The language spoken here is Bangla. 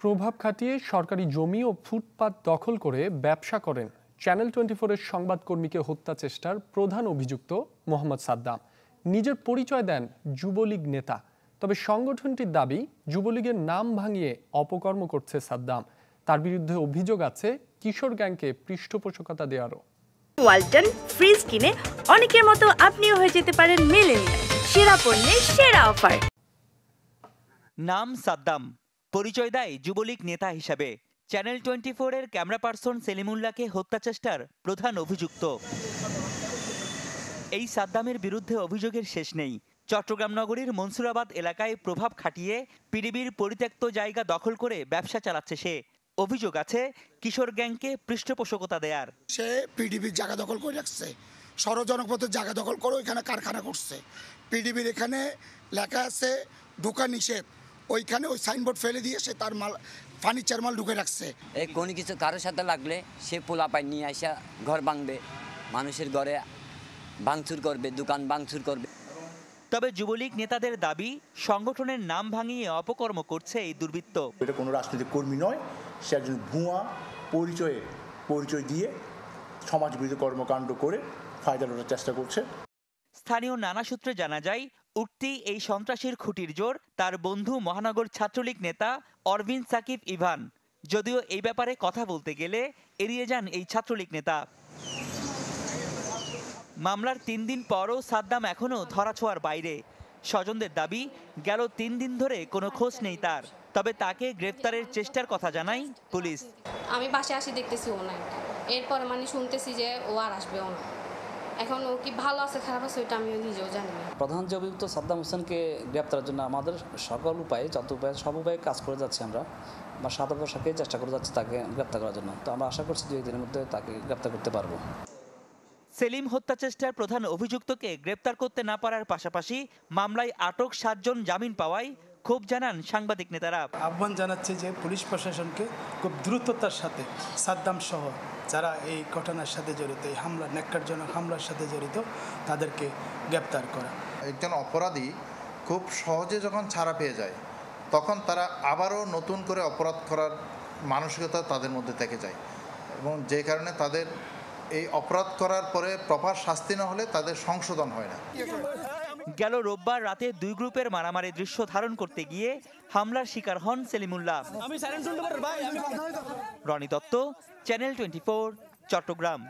প্রভাব খাটিয়ে সরকারি জমি ও ফুটপাত দখল করে ব্যবসা করেন চ্যানেল 24-এর সংবাদকর্মীকে হত্যা চেষ্টার প্রধান অভিযুক্ত মোহাম্মদ সাদ্দাম। নিজের পরিচয় দেন যুবলীগ নেতা, তবে সংগঠনটির দাবি যুবলীগের নাম ভাঙিয়ে অপকর্ম করছে সাদ্দাম। তার বিরুদ্ধে অভিযোগ আছে কিশোর গ্যাংকে পৃষ্ঠপোষকতা দেওয়ারও। ওয়ালটন ফ্রিজ কিনে অনেকের মতো আপনিও হয়ে যেতে পারেন মিলেনিয়াল। সেরা পণ্যের সেরা অফার। নাম সাদ্দাম, পরিচয় দেয় যুবলীগ নেতা হিসাবে। চ্যানেল 24-এর ক্যামেরা পার্সন সেলিমুল্লাহকে হত্যা চেষ্টার প্রধান অভিযুক্ত। এই সাদ্দামের বিরুদ্ধে অভিযোগের শেষ নেই। চট্টগ্রাম নগরীর মনসুরাবাদ এলাকায় প্রভাব খাটিয়ে পিডিবির পরিত্যক্ত জায়গা দখল করে ব্যবসা চালাচ্ছে সে। অভিযোগ আছে কিশোর গ্যাংকে পৃষ্ঠপোষকতা দেয়ার। সে পিডিবির জায়গা দখল করে রাখছে, সড়জনপথের জায়গা দখল করে ওইখানে কারখানা করছে। পিডিবির এখানে লেখা আছে ঢোকা নিষেধ, ওইখানে ওই সাইনবোর্ড ফেলে দিয়ে সে তার মাল ফার্নিচার মাল ঢুকে রাখছে। এই কোনো কিছু কারোর সাথে লাগলে সে পোলাপাই নিয়ে আসা ঘর ভাঙবে, মানুষের ঘরে ভাঙচুর করবে, দোকান ভাঙচুর করবে। তবে যুবলীগ নেতাদের দাবি সংগঠনের নাম ভাঙিয়ে অপকর্ম করছে এই দুর্বৃত্ত। এটা কোনো রাজনৈতিক কর্মী নয়, সে একজন ভুয়া পরিচয় দিয়ে সমাজবিরোধী কর্মকাণ্ড করে ফায়দা লোটার চেষ্টা করছে। স্থানীয় নানা সূত্রে জানা যায়, উঠতি এই সন্ত্রাসীর খুঁটির জোর তার বন্ধু মহানগর ছাত্রলীগ নেতা অরবিন সাকিব ইভান। যদিও এই ব্যাপারে কথা বলতে গেলে এড়িয়ে যান এই ছাত্রলীগ নেতা। মামলার 3 দিন পরও সাদ্দাম এখনও ধরাছোঁয়ার বাইরে। স্বজনদের দাবি, গেল 3 দিন ধরে কোনো খোঁজ নেই তার। তবে তাকে গ্রেফতারের চেষ্টার কথা জানায় পুলিশ। আমি বাসায় আসি দেখতেছি ও নাই, এরপর শুনতেছি যে ও আর আসবেও না। এখন ও কি ভালো আছে খারাপ আছে ওইটা আমি নিজেও জানি না। প্রধান যে অভিযুক্ত সাদ্দাম হোসেনকে গ্রেপ্তারের জন্য আমাদের সকল উপায়ে, যত উপায়ে সব উপায়ে কাজ করে যাচ্ছি আমরা, বা সাধারণ সাথে চেষ্টা করে যাচ্ছি তাকে গ্রেপ্তার করার জন্য। তো আমরা আশা করছি 2 দিনের মধ্যে তাকে গ্রেপ্তার করতে পারবো। সেলিম হত্যা চেষ্টার প্রধান অভিযুক্তকে গ্রেপ্তার করতে না পারার পাশাপাশি মামলায় আটক 7 জন জামিন পাওয়ায় ক্ষোভ জানান সাংবাদিক নেতারা। আহ্বান জানাচ্ছে যে পুলিশ প্রশাসনকে খুব দ্রুততার সাথে সাদ্দাম সহ যারা এই ঘটনার সাথে জড়িত, এই ন্যাক্কারজনক হামলার সাথে জড়িত, তাদেরকে গ্রেপ্তার করা। একজন অপরাধী খুব সহজে যখন ছাড়া পেয়ে যায়, তখন তারা আবারও নতুন করে অপরাধ করার মানসিকতা তাদের মধ্যে থেকে যায়, এবং যে কারণে তাদের এই অপরাধ করার পরে প্রপার শাস্তি না হলে তাদের সংশোধন হয় না। গেল রোববার রাতে 2 গ্রুপের মারামারি দৃশ্য ধারণ করতে গিয়ে হামলার শিকার হন সেলিমুল্লাহ। রনি দত্ত, চ্যানেল 24, চট্টগ্রাম।